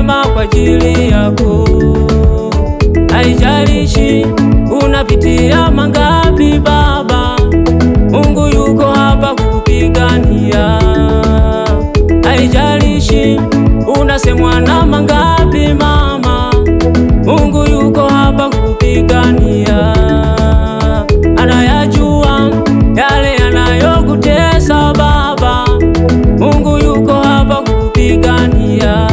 mema kwa ajili yako. Haijalishi unapitia mangapi Baba, Mungu yuko hapa kukupigania. Haijalishi unasemwa na mangapi mama, Mungu yuko hapa kukupigania. Anayajua yale yanayokutesa Baba, Mungu yuko hapa kukupigania.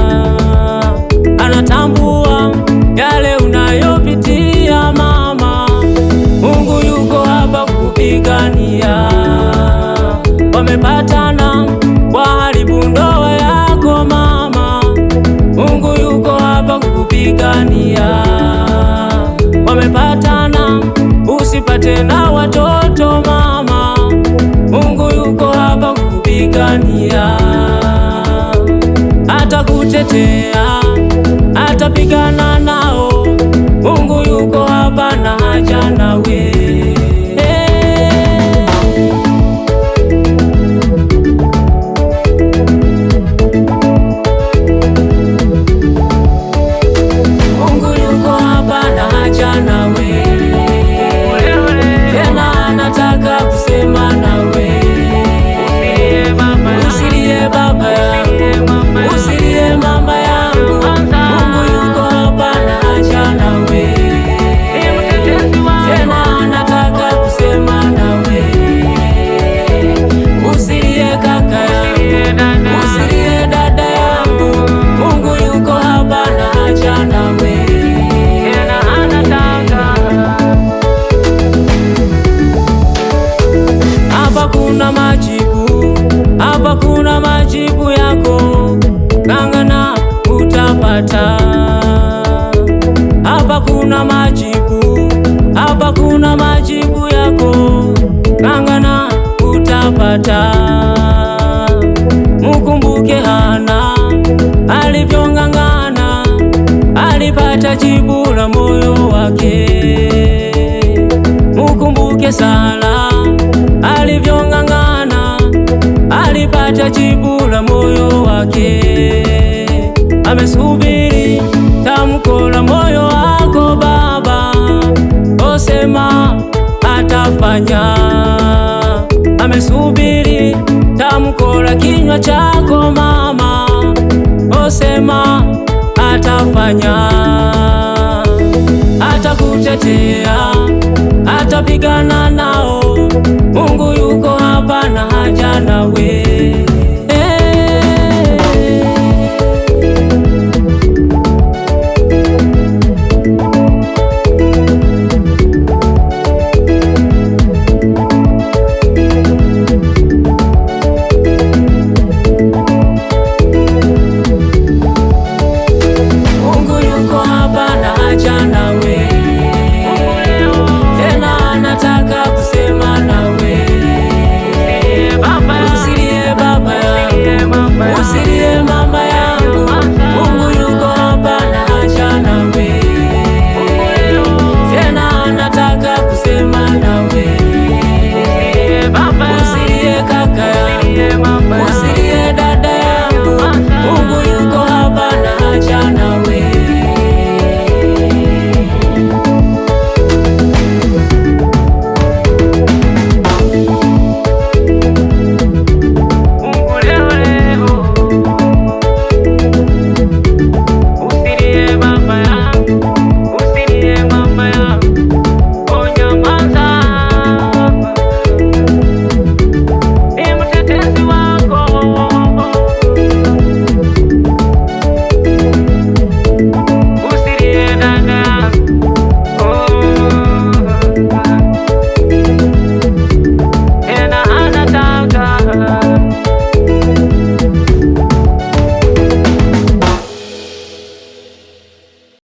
Anatambua yale unayopitia mama, Mungu yuko hapa kukupigania. Wamepatana waharibu ndoa yako mama, Mungu yuko hapa kukupigania. Wamepatana usipate na watoto mama, Mungu yuko hapa kukupigania. Atakutetea, atapigana nao, Mungu yuko hapa na haja nawe. Mungu yuko hapa na haja nawe, tena anataka kusema nawe. Usilie baba yangu, usilie mama yangu, Mungu yuko hapa na haja nawe, tena anataka kusema nawe. Usilie kaka yangu, usilie dada yangu, Mungu yuko hapa na haja nawe, tena anataka. Hapa kuna majibu, hapa kuna majibu yako, ng'ang'ana utapata. Hapa kuna majibu, hapa kuna majibu yako, ng'ang'ana utapata. Mukumbuke Hana alivyong'ang'ana, alipata jibu la moyo wake. Mukumbuke Sara alivyong'ang'ana, alipata jibu la moyo wake. Amesubiri tamko la moyo wako Baba, osema atafanya. Amesubiri tamko la kinywa chako mama, osema atafanya. Atakutetea, atapigana nao, Mungu yuko hapa na haja nawe.